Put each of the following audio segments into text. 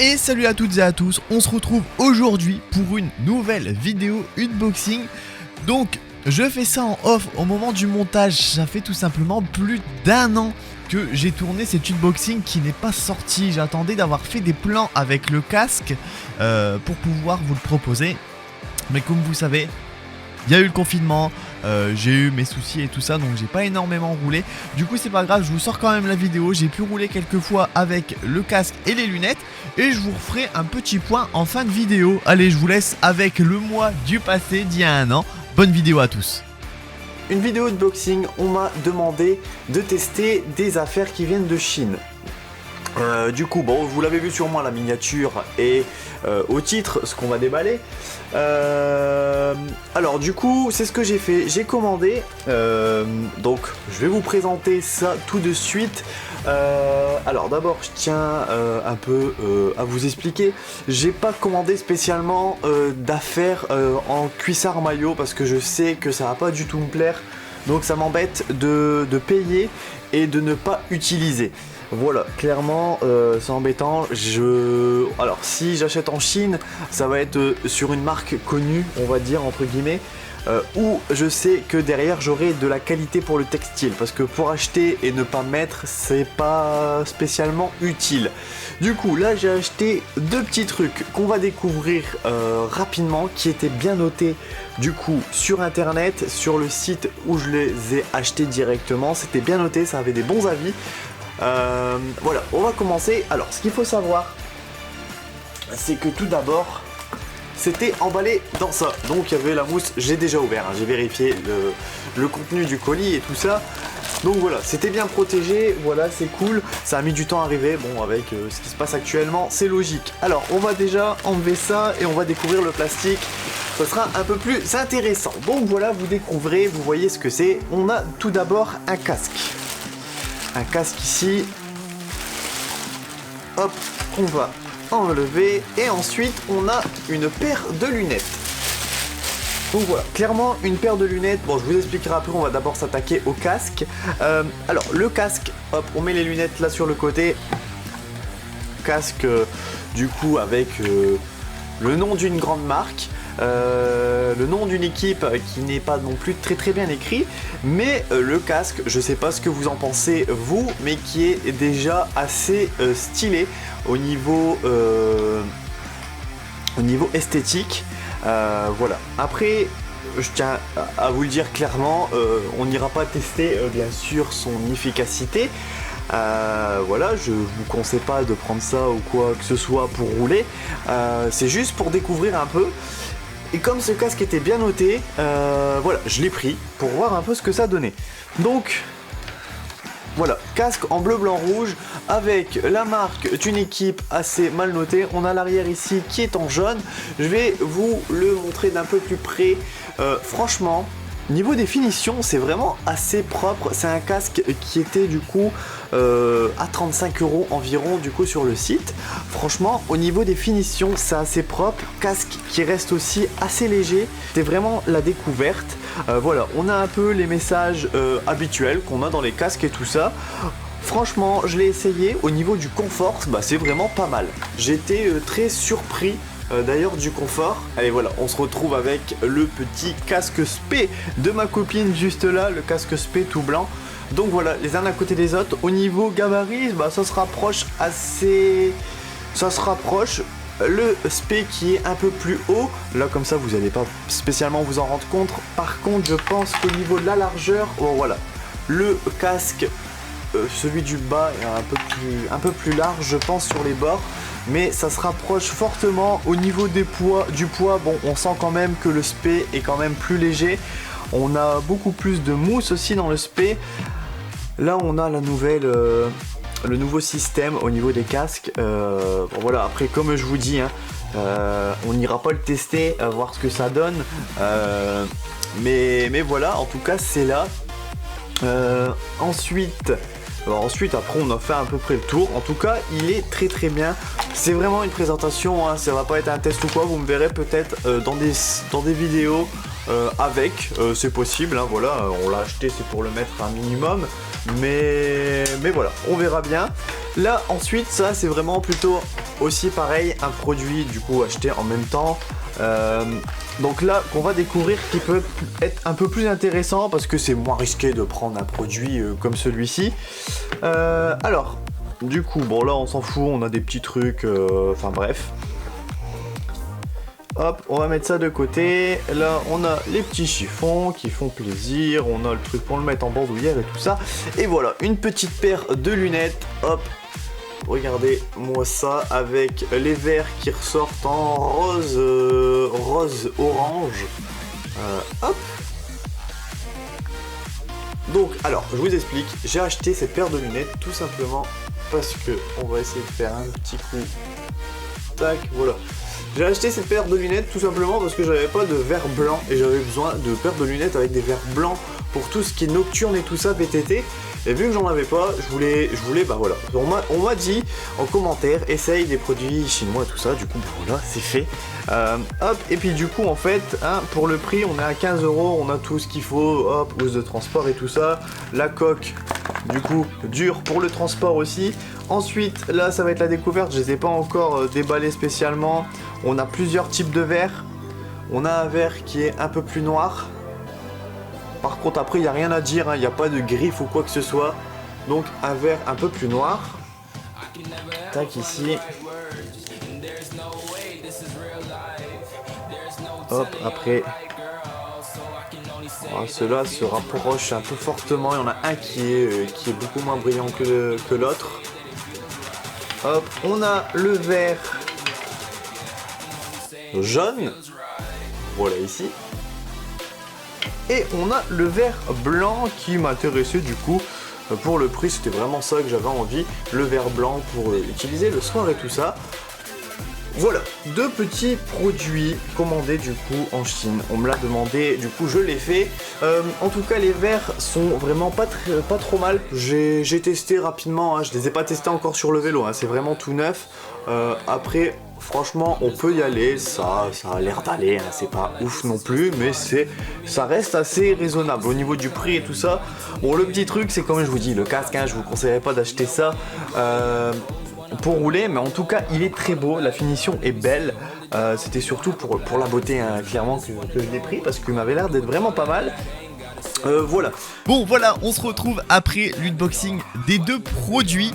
Et salut à toutes et à tous, on se retrouve aujourd'hui pour une nouvelle vidéo unboxing. Donc je fais ça en off au moment du montage, ça fait tout simplement plus d'1 an que j'ai tourné cet unboxing qui n'est pas sorti. J'attendais d'avoir fait des plans avec le casque pour pouvoir vous le proposer. Mais comme vous savez, il y a eu le confinement, j'ai eu mes soucis et tout ça, donc j'ai pas énormément roulé. Du coup c'est pas grave, je vous sors quand même la vidéo. J'ai pu rouler quelques fois avec le casque et les lunettes, et je vous referai un petit point en fin de vidéo. Allez, je vous laisse avec le mois du passé d'il y a 1 an. Bonne vidéo à tous. Une vidéo unboxing, on m'a demandé de tester des affaires qui viennent de Chine. Du coup, bon, vous l'avez vu sûrement la miniature et au titre, ce qu'on va déballer. Alors du coup, c'est ce que j'ai fait. J'ai commandé, donc je vais vous présenter ça tout de suite. Alors d'abord, je tiens un peu à vous expliquer. J'ai pas commandé spécialement d'affaires en cuissard maillot parce que je sais que ça va pas du tout me plaire. Donc ça m'embête de payer et de ne pas utiliser. Voilà, clairement c'est embêtant. Alors si j'achète en Chine, ça va être sur une marque connue, on va dire entre guillemets, où je sais que derrière j'aurai de la qualité pour le textile, parce que pour acheter et ne pas mettre, c'est pas spécialement utile. Du coup là j'ai acheté 2 petits trucs qu'on va découvrir rapidement, qui étaient bien notés du coup sur internet, sur le site où je les ai achetés directement. C'était bien noté, ça avait des bons avis. Voilà, on va commencer. Alors, ce qu'il faut savoir, c'est que tout d'abord, c'était emballé dans ça. Donc, il y avait la mousse, j'ai déjà ouvert, hein, j'ai vérifié le contenu du colis et tout ça. Donc voilà, c'était bien protégé, voilà, c'est cool. Ça a mis du temps à arriver, bon, avec ce qui se passe actuellement, c'est logique. Alors, on va déjà enlever ça et on va découvrir le plastique. Ce sera un peu plus intéressant. Donc voilà, vous découvrez, vous voyez ce que c'est. On a tout d'abord un casque. Un casque ici, hop, qu'on va enlever, et ensuite on a une paire de lunettes. Donc voilà, clairement une paire de lunettes. Bon, je vous expliquerai après, on va d'abord s'attaquer au casque. Alors le casque, hop, on met les lunettes là sur le côté. Casque du coup avec le nom d'une grande marque. Le nom d'une équipe qui n'est pas non plus très bien écrit, mais le casque, je sais pas ce que vous en pensez vous, mais qui est déjà assez stylé au niveau esthétique. Voilà, après je tiens à vous le dire clairement, on n'ira pas tester bien sûr son efficacité. Voilà, je vous conseille pas de prendre ça ou quoi que ce soit pour rouler, c'est juste pour découvrir un peu. Et comme ce casque était bien noté, voilà, je l'ai pris pour voir un peu ce que ça donnait. Donc, voilà, casque en bleu, blanc, rouge, avec la marque d'une équipe assez mal notée. On a l'arrière ici qui est en jaune. Je vais vous le montrer d'un peu plus près. Franchement, niveau définition, c'est vraiment assez propre. C'est un casque qui était du coup à 35 € environ du coup sur le site. Franchement, au niveau des finitions, c'est assez propre. Casque qui reste aussi assez léger. C'est vraiment la découverte. Voilà, on a un peu les messages habituels qu'on a dans les casques et tout ça. Franchement, je l'ai essayé. Au niveau du confort, bah, c'est vraiment pas mal. J'étais très surpris. D'ailleurs du confort. Allez voilà, on se retrouve avec le petit casque spé de ma copine juste là, le casque spé tout blanc. Donc voilà, les uns à côté des autres. Au niveau gabarit, bah, ça se rapproche assez... Ça se rapproche. Le spé qui est un peu plus haut. Là comme ça vous n'allez pas spécialement vous en rendre compte. Par contre je pense qu'au niveau de la largeur, bon voilà, le casque, celui du bas est un peu plus large je pense sur les bords. Mais ça se rapproche fortement au niveau du poids. Bon, on sent quand même que le spé est quand même plus léger. On a beaucoup plus de mousse aussi dans le spé. Là, on a le nouveau système au niveau des casques. Bon, voilà, après, comme je vous dis, hein, on n'ira pas le tester, voir ce que ça donne. Mais voilà, en tout cas, c'est là. Ensuite, après on a fait à peu près le tour. En tout cas, il est très bien. C'est vraiment une présentation, hein, ça va pas être un test ou quoi. Vous me verrez peut-être dans des vidéos avec, c'est possible, hein, voilà, on l'a acheté, c'est pour le mettre un minimum. Mais voilà, on verra bien. Là ensuite ça c'est vraiment plutôt aussi pareil un produit du coup acheté en même temps. Donc là qu'on va découvrir qui peut être un peu plus intéressant parce que c'est moins risqué de prendre un produit comme celui-ci. Alors du coup bon là on s'en fout, on a des petits trucs, enfin bref. Hop, on va mettre ça de côté. Là, on a les petits chiffons qui font plaisir. On a le truc pour le mettre en bandoulière et tout ça. Et voilà, une petite paire de lunettes. Hop, regardez-moi ça avec les verres qui ressortent en rose orange. Hop. Donc, alors, je vous explique. J'ai acheté cette paire de lunettes tout simplement parce que on va essayer de faire un petit coup. Tac, voilà. J'ai acheté cette paire de lunettes tout simplement parce que j'avais pas de verre blanc et j'avais besoin de paires de lunettes avec des verres blancs pour tout ce qui est nocturne et tout ça, VTT. Et vu que j'en avais pas, je voulais, bah voilà. On m'a dit en commentaire, essaye des produits chinois et tout ça, du coup voilà, c'est fait. Hop, et puis du coup en fait, hein, pour le prix, on est à 15 €, on a tout ce qu'il faut, hop, housse de transport et tout ça. La coque, du coup, dure pour le transport aussi. Ensuite, là, ça va être la découverte, je les ai pas encore déballés spécialement. On a plusieurs types de verres. On a un verre qui est un peu plus noir. Par contre, après, il n'y a rien à dire, hein, il n'y a pas de griffe ou quoi que ce soit. Donc, un verre un peu plus noir. Tac, ici. Hop, après. Oh, ceux-là se rapprochent un peu fortement. Il y en a un qui est beaucoup moins brillant que l'autre. Hop, on a le verre jaune, voilà ici, et on a le verre blanc qui m'intéressait du coup pour le prix, c'était vraiment ça que j'avais envie, le verre blanc pour utiliser le soir et tout ça. Voilà, deux petits produits commandés du coup en Chine. On me l'a demandé, du coup je l'ai fait. En tout cas les verres sont vraiment pas trop mal. J'ai testé rapidement, hein. Je les ai pas testés encore sur le vélo, hein. C'est vraiment tout neuf. Après franchement on peut y aller, ça a l'air d'aller, hein. C'est pas ouf non plus, mais ça reste assez raisonnable au niveau du prix et tout ça. Bon le petit truc c'est comme je vous dis, le casque, hein, je vous conseillerais pas d'acheter ça. Pour rouler, mais en tout cas il est très beau, la finition est belle. C'était surtout pour la beauté, hein, clairement que je l'ai pris parce qu'il m'avait l'air d'être vraiment pas mal. Voilà. Bon voilà, on se retrouve après l'unboxing des deux produits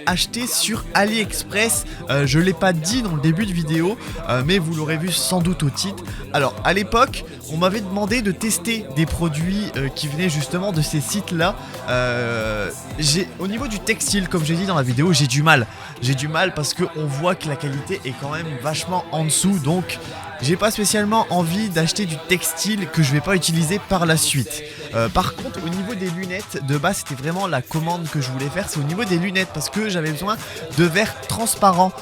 achetés sur AliExpress. Je l'ai pas dit dans le début de vidéo, mais vous l'aurez vu sans doute au titre. Alors à l'époque, on m'avait demandé de tester des produits qui venaient justement de ces sites-là. Au niveau du textile, comme j'ai dit dans la vidéo, j'ai du mal parce qu'on voit que la qualité est quand même vachement en dessous, donc j'ai pas spécialement envie d'acheter du textile que je vais pas utiliser par la suite. Par contre, au niveau des lunettes, de base c'était vraiment la commande que je voulais faire, c'est au niveau des lunettes parce que j'avais besoin de verres transparents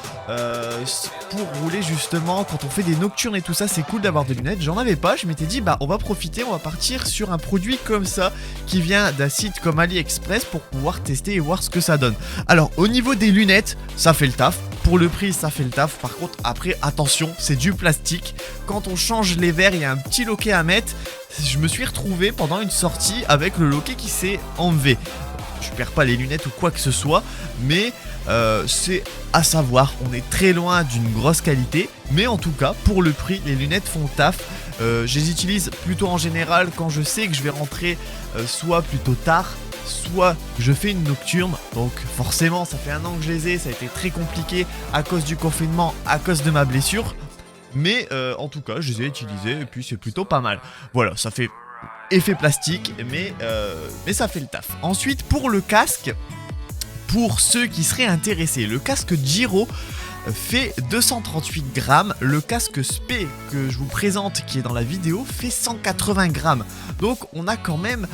pour rouler justement quand on fait des nocturnes et tout ça. C'est cool d'avoir des lunettes, j'en avais pas, je m'étais dit bah on va profiter, on va partir sur un produit comme ça qui vient d'un site comme AliExpress pour pouvoir tester et voir ce que ça donne. Alors au niveau des lunettes, ça fait le taf. Pour le prix, ça fait le taf. Par contre, après, attention, c'est du plastique. Quand on change les verres, il y a un petit loquet à mettre. Je me suis retrouvé pendant une sortie avec le loquet qui s'est enlevé. Je perds pas les lunettes ou quoi que ce soit, mais c'est à savoir. On est très loin d'une grosse qualité, mais en tout cas, pour le prix, les lunettes font le taf. Je les utilise plutôt en général quand je sais que je vais rentrer soit plutôt tard, soit je fais une nocturne, donc forcément ça fait 1 an que je les ai, ça a été très compliqué à cause du confinement, à cause de ma blessure, mais en tout cas je les ai utilisés et puis c'est plutôt pas mal. Voilà, ça fait effet plastique, mais ça fait le taf. Ensuite pour le casque, pour ceux qui seraient intéressés, le casque Giro fait 238 grammes, le casque Spé que je vous présente qui est dans la vidéo fait 180 grammes, donc on a quand même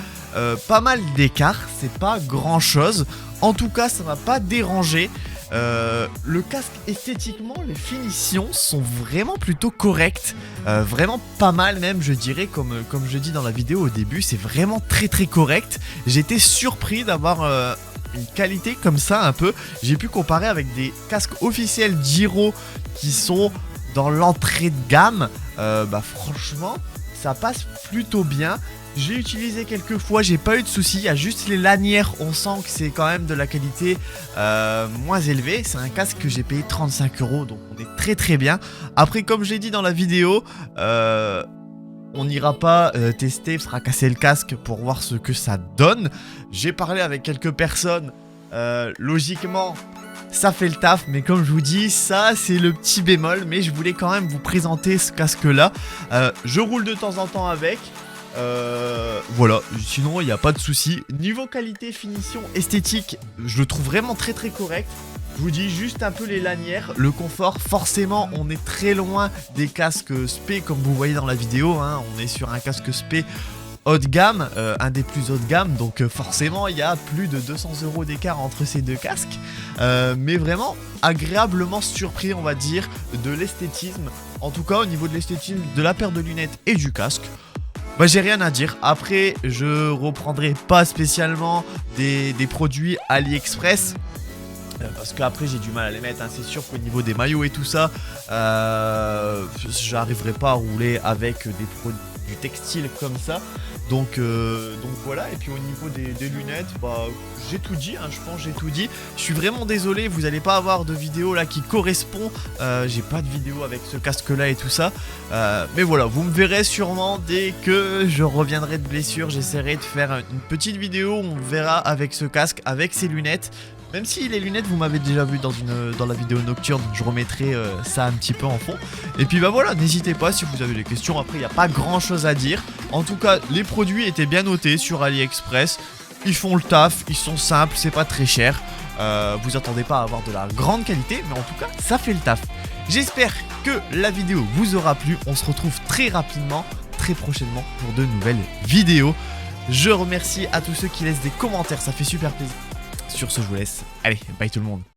pas mal d'écart, c'est pas grand chose, en tout cas ça m'a pas dérangé. Le casque esthétiquement, les finitions sont vraiment plutôt correctes, vraiment pas mal même je dirais, comme je dis dans la vidéo au début, c'est vraiment très correct. J'étais surpris d'avoir une qualité comme ça un peu. J'ai pu comparer avec des casques officiels Giro qui sont dans l'entrée de gamme. Bah franchement ça passe plutôt bien. J'ai utilisé quelques fois, j'ai pas eu de soucis. Il y a juste les lanières, on sent que c'est quand même de la qualité moins élevée. C'est un casque que j'ai payé 35 €, donc on est très très bien. Après, comme je l'ai dit dans la vidéo, on n'ira pas tester, fracasser le casque pour voir ce que ça donne. J'ai parlé avec quelques personnes, logiquement ça fait le taf, mais comme je vous dis, ça c'est le petit bémol. Mais je voulais quand même vous présenter ce casque là. Je roule de temps en temps avec. Voilà, sinon il n'y a pas de souci. Niveau qualité, finition, esthétique, je le trouve vraiment très très correct. Je vous dis juste un peu les lanières, le confort, forcément on est très loin des casques SP comme vous voyez dans la vidéo, hein. On est sur un casque SP haut de gamme, un des plus haut de gamme, donc forcément il y a plus de 200 € d'écart entre ces deux casques, mais vraiment agréablement surpris on va dire de l'esthétisme, en tout cas au niveau de l'esthétisme de la paire de lunettes et du casque. Bah, j'ai rien à dire. Après je reprendrai pas spécialement des produits AliExpress, parce qu'après j'ai du mal à les mettre, hein. C'est sûr qu'au niveau des maillots et tout ça, j'arriverai pas à rouler avec des produits du textile comme ça. Donc voilà, et puis au niveau des lunettes, bah, j'ai tout dit, hein, je pense j'ai tout dit. Je suis vraiment désolé, vous n'allez pas avoir de vidéo là qui correspond, j'ai pas de vidéo avec ce casque là et tout ça, mais voilà, vous me verrez sûrement dès que je reviendrai de blessure. J'essaierai de faire une petite vidéo où on verra avec ce casque, avec ces lunettes. Même si les lunettes vous m'avez déjà vu dans la vidéo nocturne, je remettrai ça un petit peu en fond. Et puis bah voilà, n'hésitez pas si vous avez des questions. Après il n'y a pas grand chose à dire. En tout cas les produits étaient bien notés sur AliExpress. Ils font le taf, ils sont simples, c'est pas très cher. Vous attendez pas à avoir de la grande qualité, mais en tout cas ça fait le taf. J'espère que la vidéo vous aura plu. On se retrouve très rapidement, très prochainement pour de nouvelles vidéos. Je remercie à tous ceux qui laissent des commentaires, ça fait super plaisir. Sur ce, je vous laisse. Allez, bye tout le monde.